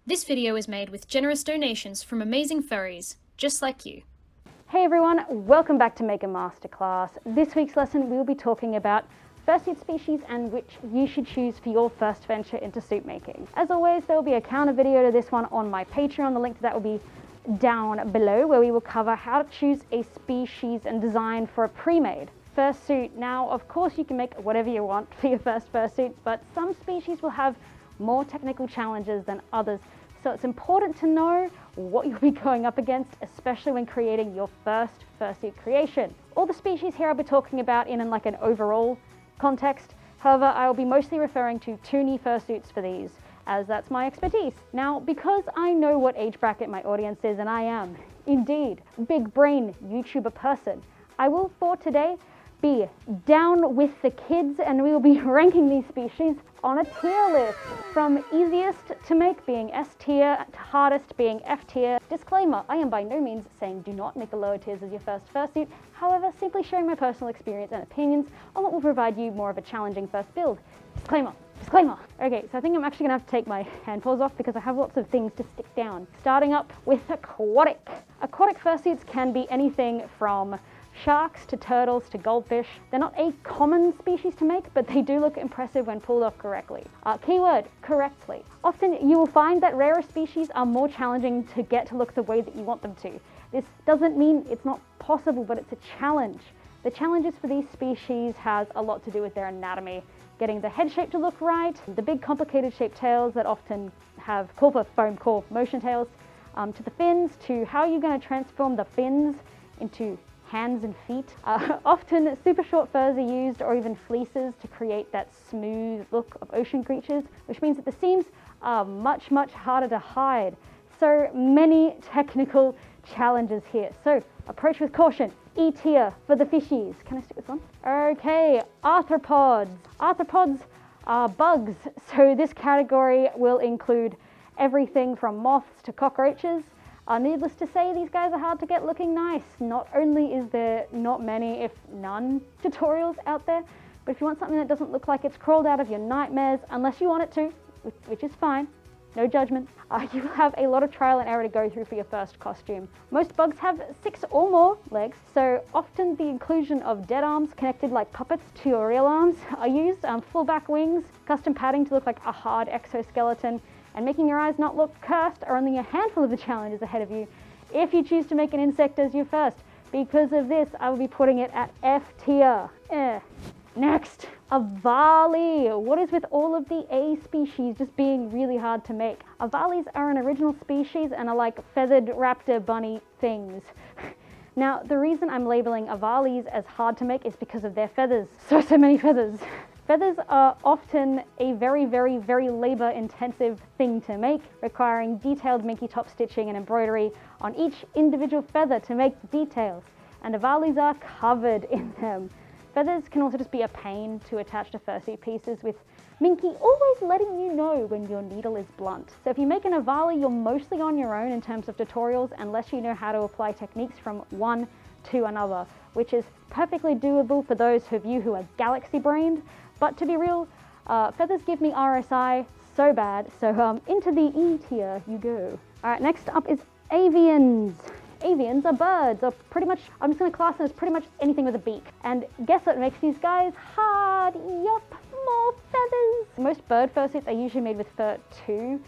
This video is made with generous donations from amazing furries, just like you. Hey everyone, welcome back to Make a Masterclass. This week's lesson we'll be talking about fursuit species and which you should choose for your first venture into suit making. As always, there will be a counter video to this one on my Patreon. The link to that will be down below, where we will cover how to choose a species and design for a pre-made fursuit. Now, of course, you can make whatever you want for your first fursuit, but some species will have more technical challenges than others. So it's important to know what you'll be going up against, especially when creating your first fursuit creation. All the species here I'll be talking about in like an overall context. However, I will be mostly referring to toonie fursuits for these, as that's my expertise. Now, because I know what age bracket my audience is, and I am indeed big brain YouTuber person, I will for today be down with the kids, and we will be ranking these species on a tier list, from easiest to make being S tier to hardest being F tier. Disclaimer, I am by no means saying do not make the lower tiers as your first fursuit, however, simply sharing my personal experience and opinions on what will provide you more of a challenging first build. Disclaimer. Disclaimer. Okay, so I think I'm actually gonna have to take my hand paws off because I have lots of things to stick down. Starting up with aquatic. Aquatic fursuits can be anything from sharks to turtles to goldfish. They're not a common species to make, but they do look impressive when pulled off correctly. Keyword, correctly. Often you will find that rarer species are more challenging to get to look the way that you want them to. This doesn't mean it's not possible, but it's a challenge. The challenges for these species has a lot to do with their anatomy, getting the head shape to look right, the big complicated shaped tails that often call for foam core motion tails, to the fins, to how you're going to transform the fins into hands and feet. Often super short furs are used, or even fleeces, to create that smooth look of ocean creatures, which means that the seams are much harder to hide. So many technical challenges here. So approach with caution. E tier for the fishies. Can I stick this on? Okay, arthropods. Arthropods are bugs. So this category will include everything from moths to cockroaches. Needless to say, these guys are hard to get looking nice. Not only is there not many, if none, tutorials out there, but if you want something that doesn't look like it's crawled out of your nightmares, unless you want it to, which is fine, no judgment, you will have a lot of trial and error to go through for your first costume. Most bugs have 6 or more legs, so often the inclusion of dead arms connected like puppets to your real arms are used, full back wings, custom padding to look like a hard exoskeleton, and making your eyes not look cursed are only a handful of the challenges ahead of you if you choose to make an insect as your first. Because of this, I will be putting it at F tier. Next, Avala. What is with all of the A species just being really hard to make? Avalis are an original species and are like feathered raptor bunny things. Now, the reason I'm labeling Avalis as hard to make is because of their feathers. So many feathers. Feathers are often a very labor-intensive thing to make, requiring detailed minky top stitching and embroidery on each individual feather to make the details, and Avalis are covered in them. Feathers can also just be a pain to attach to fursuit pieces, with minky always letting you know when your needle is blunt. So if you make an Avala, you're mostly on your own in terms of tutorials, unless you know how to apply techniques from one to another, which is perfectly doable for those of you who are galaxy-brained. But to be real, feathers give me RSI so bad, so into the E tier you go. All right, next up is Avians. Avians are birds, or pretty much, I'm just gonna class them as pretty much anything with a beak. And guess what makes these guys hard? Yup, more feathers. Most bird fursuits are usually made with fur too.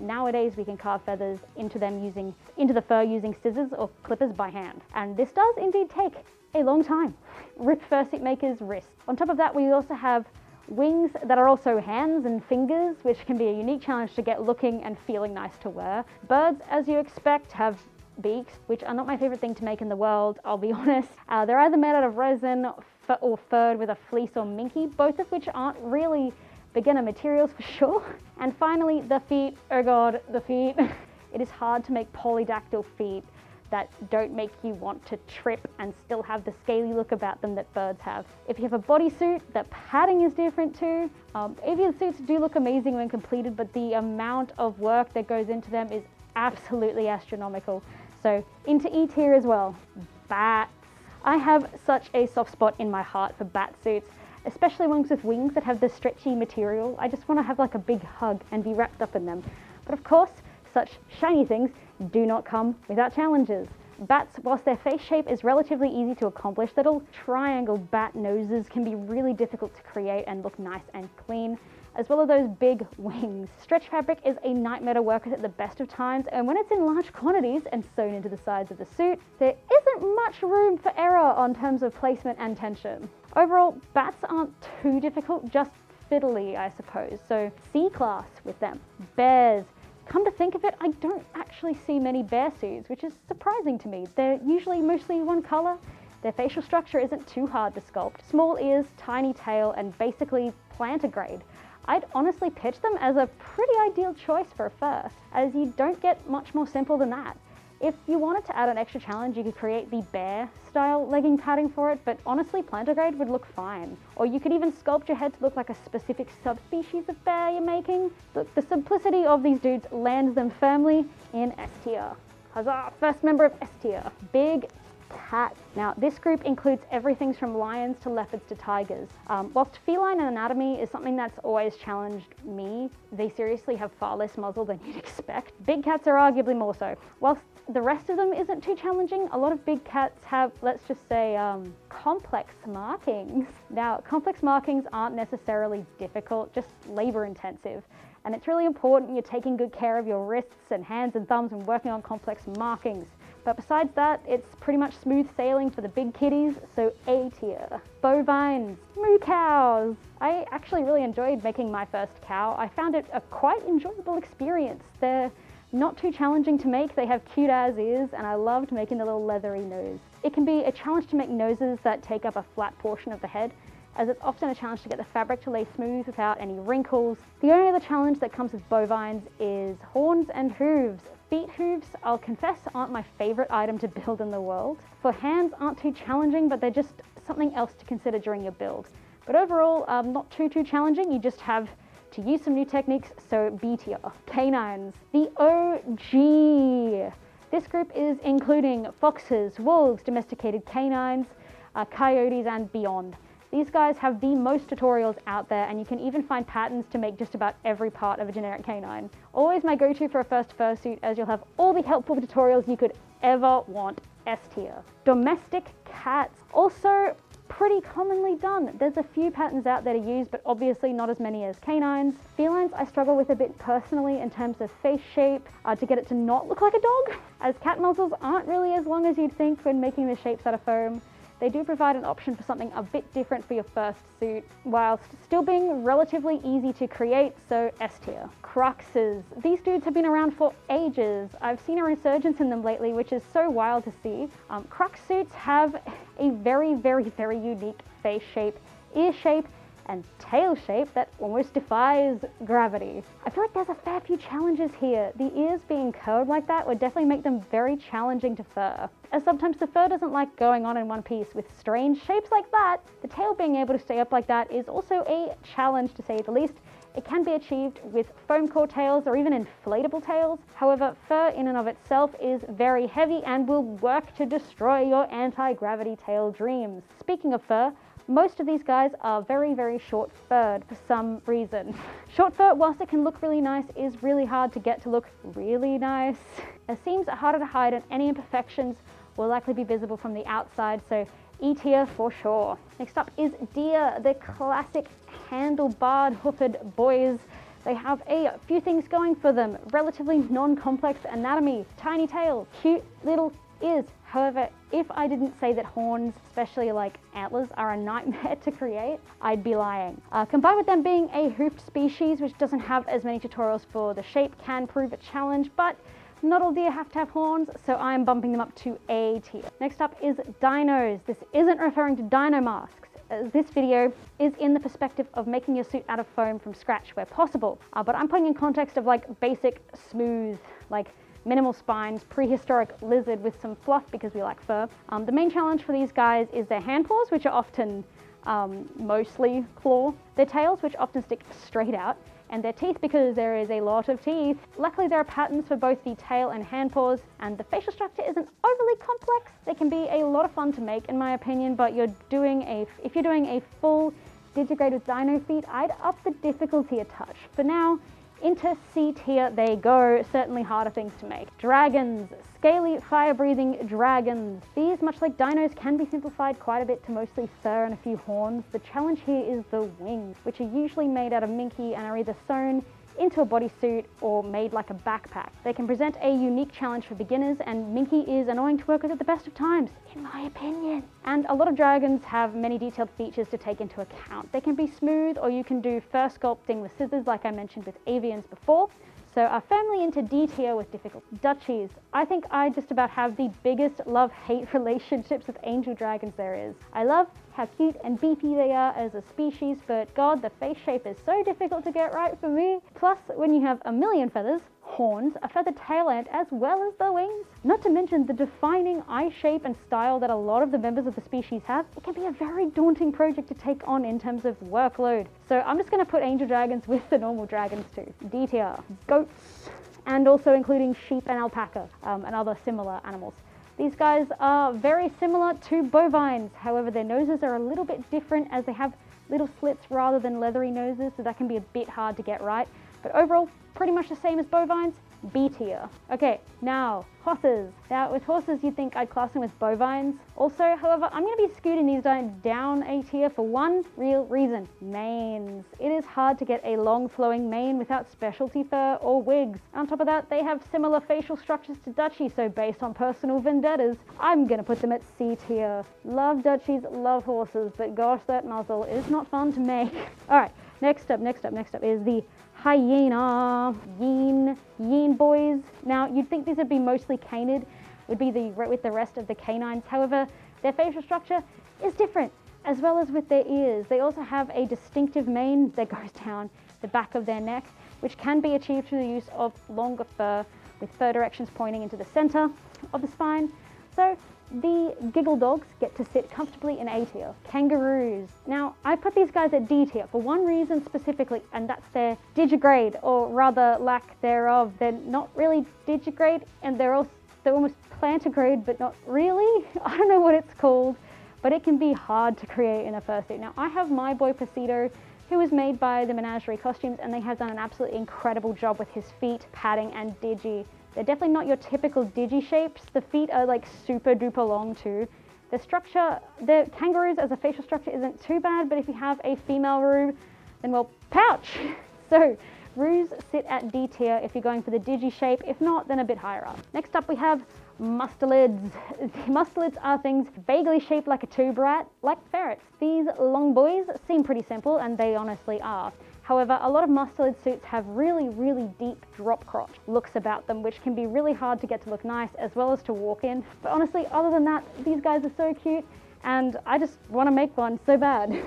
Nowadays we can carve feathers into the fur using scissors or clippers by hand. And this does indeed take a long time. Rip fursuit makers' wrists. On top of that, we also have wings that are also hands and fingers, which can be a unique challenge to get looking and feeling nice to wear. Birds, as you expect, have beaks, which are not my favorite thing to make in the world, I'll be honest. They're either made out of resin or furred with a fleece or minky, both of which aren't really beginner materials for sure. And finally, the feet. Oh god, the feet. It is hard to make polydactyl feet that don't make you want to trip and still have the scaly look about them that birds have. If you have a bodysuit, the padding is different too. Avian suits do look amazing when completed, but the amount of work that goes into them is absolutely astronomical. So into E tier as well. Bats. I have such a soft spot in my heart for bat suits, especially ones with wings that have the stretchy material. I just want to have like a big hug and be wrapped up in them. But of course, such shiny things do not come without challenges. Bats, whilst their face shape is relatively easy to accomplish, little triangle bat noses can be really difficult to create and look nice and clean, as well as those big wings. Stretch fabric is a nightmare to work with at the best of times, and when it's in large quantities and sewn into the sides of the suit, there isn't much room for error on terms of placement and tension. Overall, bats aren't too difficult, just fiddly, I suppose, so C-class with them. Bears. Come to think of it, I don't actually see many bear suits, which is surprising to me. They're usually mostly one color. Their facial structure isn't too hard to sculpt. Small ears, tiny tail, and basically plantigrade. I'd honestly pitch them as a pretty ideal choice for a fur, as you don't get much more simple than that. If you wanted to add an extra challenge, you could create the bear style legging padding for it, but honestly plantigrade would look fine. Or you could even sculpt your head to look like a specific subspecies of bear you're making. The simplicity of these dudes lands them firmly in S tier. Huzzah, first member of S tier. Big cat. Now, this group includes everything from lions to leopards to tigers. Whilst feline anatomy is something that's always challenged me, they seriously have far less muzzle than you'd expect. Big cats are arguably more so. Whilst the rest of them isn't too challenging, a lot of big cats have, let's just say, complex markings. Now, complex markings aren't necessarily difficult, just labor intensive. And it's really important you're taking good care of your wrists and hands and thumbs when working on complex markings. But besides that, it's pretty much smooth sailing for the big kitties, so A tier. Bovines, moo cows. I actually really enjoyed making my first cow. I found it a quite enjoyable experience. They're not too challenging to make, they have cute as ears, and I loved making the little leathery nose. It can be a challenge to make noses that take up a flat portion of the head, as it's often a challenge to get the fabric to lay smooth without any wrinkles. The only other challenge that comes with bovines is horns and hooves. Feet hooves, I'll confess, aren't my favorite item to build in the world. For hands aren't too challenging, but they're just something else to consider during your build. But overall, not too challenging, you just have to use some new techniques, so B tier. Canines, the OG. This group is including foxes, wolves, domesticated canines, coyotes, and beyond. These guys have the most tutorials out there, and you can even find patterns to make just about every part of a generic canine. Always my go-to for a first fursuit, as you'll have all the helpful tutorials you could ever want. S tier. Domestic cats, also pretty commonly done. There's a few patterns out there to use, but obviously not as many as canines. Felines I struggle with a bit personally in terms of face shape, to get it to not look like a dog, as cat muzzles aren't really as long as you'd think when making the shapes out of foam. They do provide an option for something a bit different for your first suit, whilst still being relatively easy to create, so S tier. Cruxes. These dudes have been around for ages. I've seen a resurgence in them lately, which is so wild to see. Crux suits have a very, very, very unique face shape, ear shape, and tail shape that almost defies gravity. I feel like there's a fair few challenges here. The ears being curled like that would definitely make them very challenging to fur, as sometimes the fur doesn't like going on in one piece with strange shapes like that. The tail being able to stay up like that is also a challenge, to say the least. It can be achieved with foam core tails or even inflatable tails. However, fur in and of itself is very heavy and will work to destroy your anti-gravity tail dreams. Speaking of fur, most of these guys are very, very short furred for some reason. Short fur, whilst it can look really nice, is really hard to get to look really nice. As seams are harder to hide and any imperfections will likely be visible from the outside, so E tier for sure. Next up is deer, the classic handlebarred hoofed boys. They have a few things going for them. Relatively non-complex anatomy, tiny tail, cute little ears. However, if I didn't say that horns, especially like antlers, are a nightmare to create, I'd be lying. Combined with them being a hoofed species, which doesn't have as many tutorials for the shape, can prove a challenge, but not all deer have to have horns, so I'm bumping them up to A tier. Next up is dinos. This isn't referring to dino masks, as this video is in the perspective of making your suit out of foam from scratch where possible. But I'm putting in context of like basic, smooth, like minimal spines, prehistoric lizard with some fluff because we like fur. The main challenge for these guys is their hand paws, which are often mostly claw, their tails, which often stick straight out, and their teeth because there is a lot of teeth. Luckily, there are patterns for both the tail and hand paws, and the facial structure isn't overly complex. They can be a lot of fun to make, in my opinion, but if you're doing a full digigrade with dino feet, I'd up the difficulty a touch. For now, Into C tier they go, certainly harder things to make. Dragons, scaly fire-breathing dragons. These, much like dinos, can be simplified quite a bit to mostly fur and a few horns. The challenge here is the wings, which are usually made out of minky and are either sewn into a bodysuit or made like a backpack. They can present a unique challenge for beginners, and minky is annoying to work with at the best of times, in my opinion. And a lot of dragons have many detailed features to take into account. They can be smooth, or you can do fur sculpting with scissors like I mentioned with Avians before. So are firmly into D tier with difficult. Duchies. I think I just about have the biggest love-hate relationships with angel dragons there is. I love how cute and beefy they are as a species, but God, the face shape is so difficult to get right for me. Plus, when you have a million feathers, horns, a feathered tail end, as well as the wings, not to mention the defining eye shape and style that a lot of the members of the species have, it can be a very daunting project to take on in terms of workload. So I'm just going to put angel dragons with the normal dragons too. D tier. Goats, and also including sheep and alpaca, and other similar animals. These guys are very similar to bovines, however their noses are a little bit different as they have little slits rather than leathery noses, so that can be a bit hard to get right. But overall, pretty much the same as bovines, B tier. Okay, now horses. Now with horses you'd think I'd class them with bovines. Also, however, I'm going to be scooting these down A tier for one real reason. Manes. It is hard to get a long flowing mane without specialty fur or wigs. On top of that, they have similar facial structures to Dutchies, so based on personal vendettas, I'm going to put them at C tier. Love Dutchies, love horses, but gosh, that muzzle is not fun to make. Alright, next up is the Hyena. Yeen boys. Now, you'd think these would be mostly canid, would be with the rest of the canines. However, their facial structure is different, as well as with their ears. They also have a distinctive mane that goes down the back of their neck, which can be achieved through the use of longer fur, with fur directions pointing into the center of the spine. So, the giggle dogs get to sit comfortably in A tier. Kangaroos. Now, I put these guys at D tier for one reason specifically, and that's their digigrade, or rather lack thereof. They're not really digigrade, and they're almost plantigrade, but not really. I don't know what it's called, but it can be hard to create in a fursuit. Now, I have my boy Pasito, who was made by the Menagerie Costumes, and they have done an absolutely incredible job with his feet, padding, and digi. They're definitely not your typical digi shapes. The feet are like super duper long too. The structure, the kangaroos as a facial structure isn't too bad, but if you have a female roo, then well, pouch! So, roos sit at D tier if you're going for the digi shape. If not, then a bit higher up. Next up we have mustelids. Mustelids are things vaguely shaped like a tube rat, like ferrets. These long boys seem pretty simple, and they honestly are. However, a lot of mustelid suits have really, really deep drop crotch looks about them, which can be really hard to get to look nice as well as to walk in. But honestly, other than that, these guys are so cute, and I just want to make one so bad.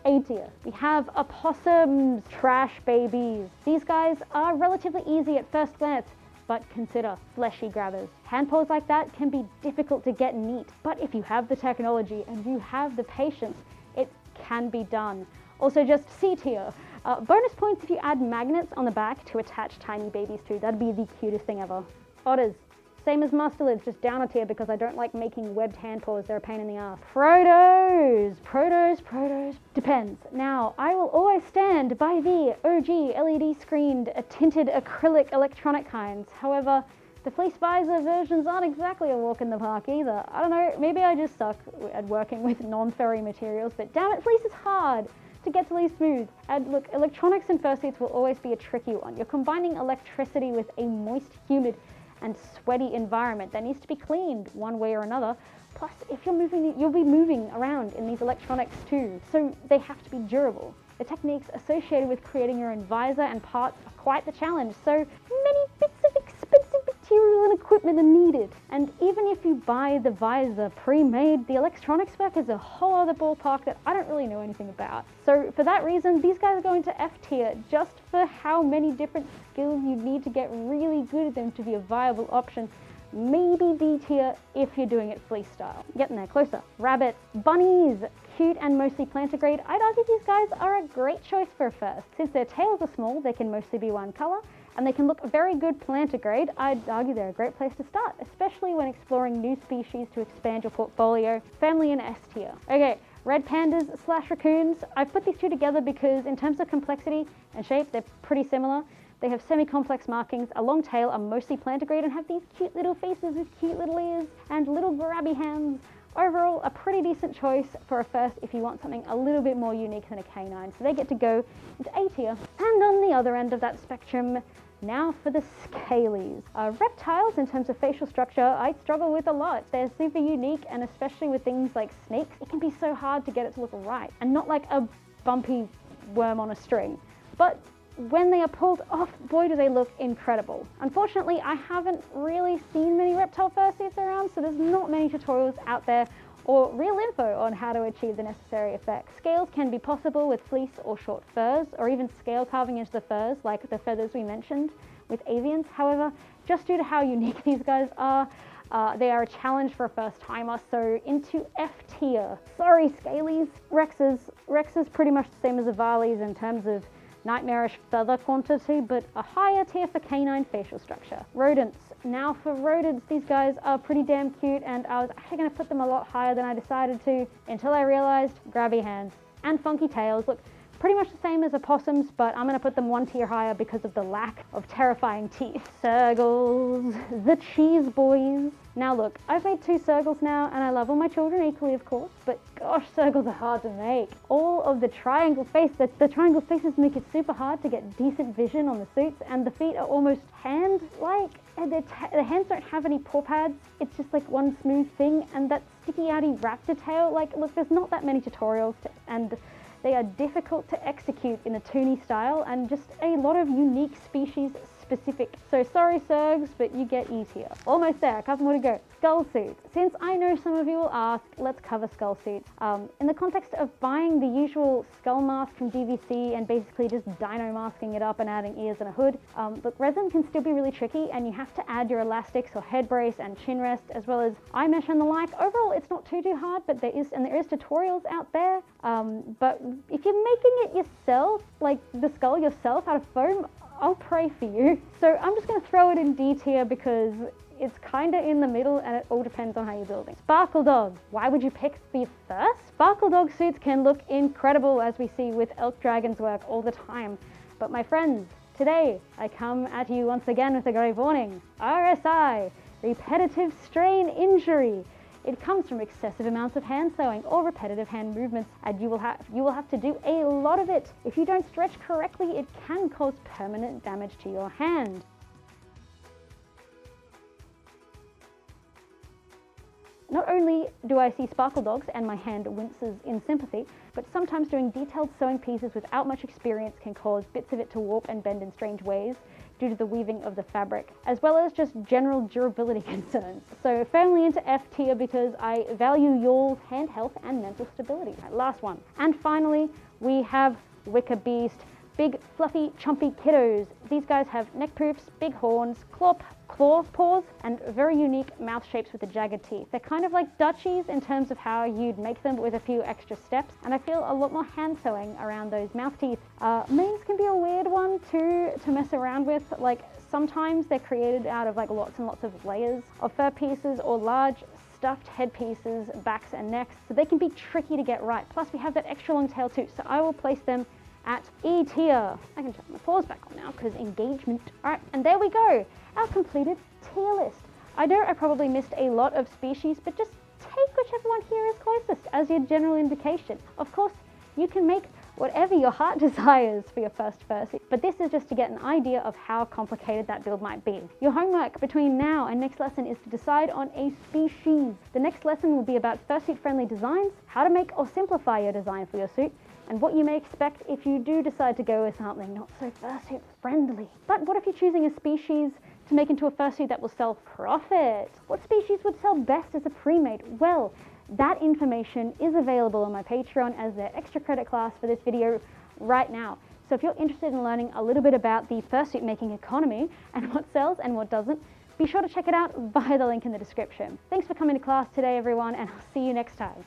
A tier. We have opossums, trash babies. These guys are relatively easy at first glance, but consider fleshy grabbers. Hand paws like that can be difficult to get neat, but if you have the technology and you have the patience, it can be done. Also just C tier. Bonus points if you add magnets on the back to attach tiny babies to. That'd be the cutest thing ever. Otters. Same as mustelids, just down a tier because I don't like making webbed hand paws. They're a pain in the ass. Protos. Depends. Now, I will always stand by the OG LED screened tinted acrylic electronic kinds. However, the fleece visor versions aren't exactly a walk in the park either. I don't know, maybe I just suck at working with non-furry materials, but damn it, fleece is hard to get to leave smooth. And look, electronics in fursuits will always be a tricky one. You're combining electricity with a moist, humid, and sweaty environment that needs to be cleaned one way or another. Plus, if you're moving, you'll be moving around in these electronics too, so they have to be durable. The techniques associated with creating your own visor and parts are quite the challenge, so many bits of expensive material and equipment are needed. And even if you buy the visor pre-made, the electronics work is a whole other ballpark that I don't really know anything about. So for that reason, these guys are going to F tier, just for how many different skills you need to get really good at them to be a viable option. Maybe D tier if you're doing it fleece style. Getting there, closer. Rabbits. Bunnies. Cute and mostly plantigrade. I'd argue these guys are a great choice for a first. Since their tails are small, they can mostly be one color, and they can look very good plantigrade. I'd argue they're a great place to start, especially when exploring new species to expand your portfolio. Family in S tier. Okay, red pandas / raccoons. I've put these two together because in terms of complexity and shape, they're pretty similar. They have semi-complex markings, a long tail, are mostly plantigrade, and have these cute little faces with cute little ears and little grabby hands. Overall, a pretty decent choice for a first if you want something a little bit more unique than a canine. So they get to go into A tier. And on the other end of that spectrum, now for the scalies. Reptiles, in terms of facial structure, I struggle with a lot. They're super unique, and especially with things like snakes, it can be so hard to get it to look right, and not like a bumpy worm on a string. But when they are pulled off, boy do they look incredible. Unfortunately, I haven't really seen many reptile fursuits around, so there's not many tutorials out there or real info on how to achieve the necessary effects. Scales can be possible with fleece or short furs, or even scale carving into the furs, like the feathers we mentioned with Avians. However, just due to how unique these guys are, they are a challenge for a first timer, so into F tier. Sorry, scalies. Rexes pretty much the same as Avalis in terms of nightmarish feather quantity, but a higher tier for canine facial structure. Rodents. Now for rodents, these guys are pretty damn cute, and I was actually going to put them a lot higher than I decided to until I realized grabby hands and funky tails. Look, pretty much the same as opossums, but I'm going to put them one tier higher because of the lack of terrifying teeth. Sergals, the cheese boys. Now look, I've made 2 Sergals now, and I love all my children equally, of course, but gosh, Sergals are hard to make. All of the triangle faces make it super hard to get decent vision on the suits, and the feet are almost hand-like, and the hands don't have any paw pads. It's just like one smooth thing, and that sticky outy raptor tail, like, look, there's not that many tutorials, and they are difficult to execute in a toony style, and just a lot of unique species specific. So sorry, Sergs, but you get E tier. Almost there, a couple more to go. Skull suits. Since I know some of you will ask, let's cover skull suits. In the context of buying the usual skull mask from DVC and basically just dino masking it up and adding ears and a hood, look, resin can still be really tricky, and you have to add your elastics or head brace and chin rest, as well as eye mesh and the like. Overall, it's not too hard, but there is tutorials out there. But if you're making it yourself, like the skull yourself out of foam, I'll pray for you. So I'm just going to throw it in D tier because it's kind of in the middle, and it all depends on how you're building. Sparkle Dog. Why would you pick the first? Sparkle Dog suits can look incredible, as we see with Elk Dragon's work all the time. But my friends, today I come at you once again with a grave warning. RSI, repetitive strain injury. It comes from excessive amounts of hand sewing or repetitive hand movements, and you will have to do a lot of it. If you don't stretch correctly, it can cause permanent damage to your hand. Not only do I see sparkle dogs and my hand winces in sympathy, but sometimes doing detailed sewing pieces without much experience can cause bits of it to warp and bend in strange ways due to the weaving of the fabric, as well as just general durability concerns. So firmly into F tier because I value your hand health and mental stability. Right, last one. And finally, we have Wicker Beast. Big, fluffy, chumpy kiddos. These guys have neck poofs, big horns, claw paws, and very unique mouth shapes with the jagged teeth. They're kind of like Dutchies in terms of how you'd make them, with a few extra steps, and I feel a lot more hand sewing around those mouth teeth. Manes can be a weird one to mess around with. Like, sometimes they're created out of like lots and lots of layers of fur pieces or large stuffed head pieces, backs and necks, so they can be tricky to get right. Plus we have that extra long tail too, so I will place them at E tier. I can turn my paws back on now because engagement. Alright, and there we go, our completed tier list. I know I probably missed a lot of species, but just take whichever one here is closest as your general indication. Of course, you can make whatever your heart desires for your first fursuit, but this is just to get an idea of how complicated that build might be. Your homework between now and next lesson is to decide on a species. The next lesson will be about fursuit-friendly designs, how to make or simplify your design for your suit, and what you may expect if you do decide to go with something not so fursuit friendly. But what if you're choosing a species to make into a fursuit that will sell profit? What species would sell best as a pre-made? Well, that information is available on my Patreon as their extra credit class for this video right now. So if you're interested in learning a little bit about the fursuit making economy and what sells and what doesn't, be sure to check it out via the link in the description. Thanks for coming to class today, everyone, and I'll see you next time.